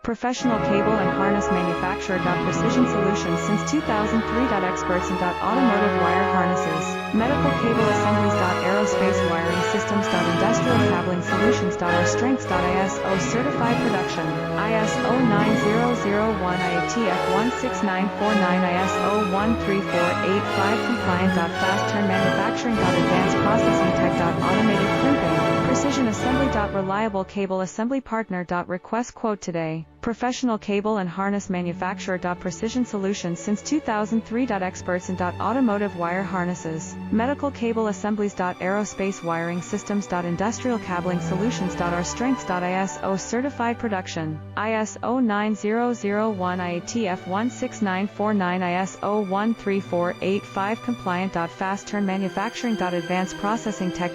Professional cable and harness manufacturer. Precision Solutions since 2003. Experts in automotive wire harnesses, medical cable assemblies. Aerospace wiring systems. Industrial cabling solutions. Our strengths. ISO certified production. ISO 9001 IATF 16949 ISO 13485 compliant. Fast turn manufacturing. Advanced processing tech. Automated crimping. Precision assembly. Reliable cable assembly partner. Request quote today. Professional cable and harness manufacturer. Precision Solutions since 2003. Experts in automotive wire harnesses, medical cable assemblies. Aerospace wiring systems. Industrial cabling solutions. Our strengths. ISO certified production. ISO 9001 IATF 16949 ISO 13485 compliant. Fast turn manufacturing. Advanced processing tech.